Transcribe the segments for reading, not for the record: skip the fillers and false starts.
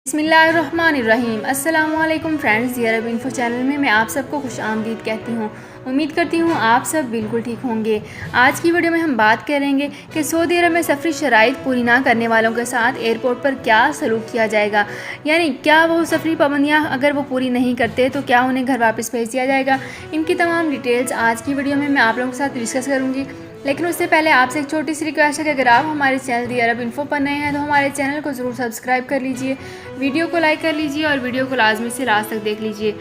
बिस्मिल्लाहिर्रहमानिर्रहीम। अस्सलाम वालेकुम फ्रेंड्स, दी अरब इन्फो चैनल में मैं आप सबको खुश आमदीद कहती हूँ। उम्मीद करती हूँ आप सब बिल्कुल ठीक होंगे। आज की वीडियो में हम बात करेंगे कि सऊदी अरब में सफरी शराइत पूरी ना करने वालों के साथ एयरपोर्ट पर क्या सलूक किया जाएगा, यानी क्या वो सफरी पाबंदियाँ अगर वो पूरी नहीं करते तो क्या उन्हें घर वापस भेज दिया जाएगा। इनकी तमाम डिटेल्स आज की वीडियो में मैं आप लोगों के साथ डिस्कस करूँगी। लेकिन उससे पहले आपसे एक छोटी सी रिक्वेस्ट है कि अगर आप हमारे चैनल दी अरब इन्फो पर नए हैं तो हमारे चैनल को ज़रूर सब्सक्राइब कर लीजिए, वीडियो को लाइक कर लीजिए और वीडियो को लाजमी से लास्ट तक देख लीजिए।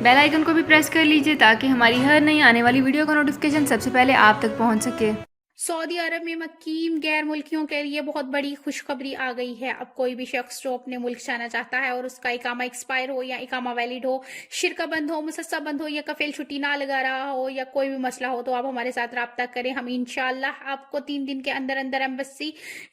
बेल आइकन को भी प्रेस कर लीजिए ताकि हमारी हर नई आने वाली वीडियो का नोटिफिकेशन सबसे पहले आप तक पहुंच सके। सऊदी अरब में मकीम गैर मुल्कियों के लिए बहुत बड़ी खुशखबरी आ गई है। अब कोई भी शख्स जो अपने मुल्क जाना चाहता है और उसका इकामा एक्सपायर हो या इकामा वैलिड हो, शिरका बंद हो, मुसस्सा बंद हो या कफील छुट्टी ना लगा रहा हो या कोई भी मसला हो तो आप हमारे साथ रब्ता करें। हम इंशाल्लाह आपको 3 दिन के अंदर अंदर एम्बेसी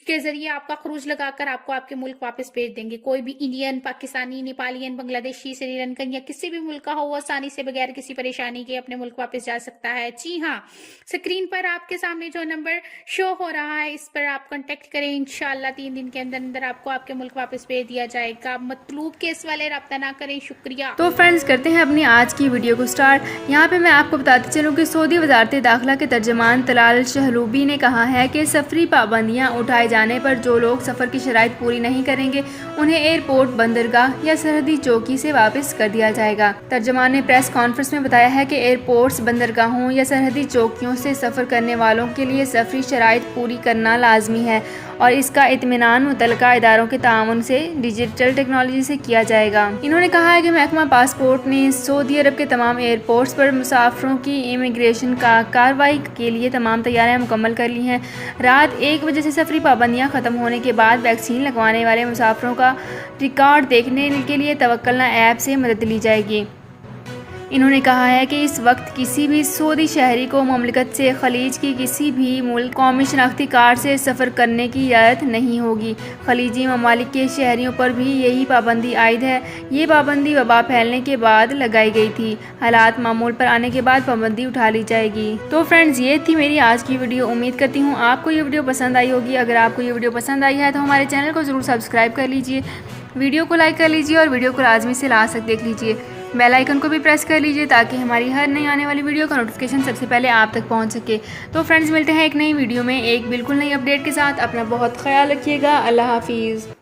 के जरिए आपका खरूज लगाकर आपको आपके मुल्क वापस भेज देंगे। कोई भी इंडियन, पाकिस्तानी, नेपालियन, बांग्लादेशी, श्रीलंकन या किसी भी मुल्क का हो वो आसानी से बगैर किसी परेशानी के अपने मुल्क वापस जा सकता है। जी हाँ, स्क्रीन पर आपके सामने जो नंबर शो हो रहा है इस पर आप कांटेक्ट करें। इंशाल्लाह 3 दिन के अंदर अंदर आपको आपके मुल्क वापस भेज दिया जाएगा। मतलूब केस वाले रब्ता ना करें। शुक्रिया। तो फ्रेंड्स, करते हैं अपनी आज की वीडियो को स्टार्ट। यहाँ पे मैं आपको बताती चलूँ कि सऊदी वजारत दाखिला के तर्जमान तलाल शहलूबी ने कहा है कि सफरी पाबंदियाँ उठाए जाने पर जो लोग सफ़र की शराइत पूरी नहीं करेंगे उन्हें एयरपोर्ट, बंदरगाह या सरहदी चौकी से वापस कर दिया जाएगा। तर्जमान ने प्रेस कॉन्फ्रेंस में बताया है कि एयरपोर्ट्स, बंदरगाहों या सरहदी चौकियों से सफ़र करने वालों के लिए सफरी शराइत पूरी करना लाजमी है और इसका इत्मीनान मुतल्लिका इदारों के ताउन से डिजिटल टेक्नोलॉजी से किया जाएगा। इन्होंने कहा है कि महकमा पासपोर्ट ने सऊदी अरब के तमाम एयरपोर्ट्स पर मुसाफिरों की इमिग्रेशन का कार्रवाई के लिए तमाम तैयारियां मुकम्मल कर ली हैं। रात 1 बजे से सफरी पाबंदियां ख़त्म होने के बाद वैक्सीन लगवाने वाले मुसाफिरों का रिकॉर्ड देखने के लिए तवक्कलना ऐप से मदद ली जाएगी। इन्होंने कहा है कि इस वक्त किसी भी सऊदी शहरी को मुमलिकत से खलीज की किसी भी मुल्क कौमी शनाख्ती कार्ड से सफ़र करने की इजाज़त नहीं होगी। खलीजी ममालिक के शहरियों पर भी यही पाबंदी आयद है। ये पाबंदी वबा फैलने के बाद लगाई गई थी। हालात मामूल पर आने के बाद पाबंदी उठा ली जाएगी। तो फ्रेंड्स, ये थी मेरी आज की वीडियो। उम्मीद करती हूँ आपको ये वीडियो पसंद आई होगी। अगर आपको ये वीडियो पसंद आई है तो हमारे चैनल को ज़रूर सब्सक्राइब कर लीजिए, वीडियो को लाइक कर लीजिए और वीडियो को लाजमी से लास्ट तक देख लीजिए। बेल आइकन को भी प्रेस कर लीजिए ताकि हमारी हर नई आने वाली वीडियो का नोटिफिकेशन सबसे पहले आप तक पहुंच सके। तो फ्रेंड्स, मिलते हैं एक नई वीडियो में एक बिल्कुल नई अपडेट के साथ। अपना बहुत ख्याल रखिएगा। अल्लाह हाफिज़।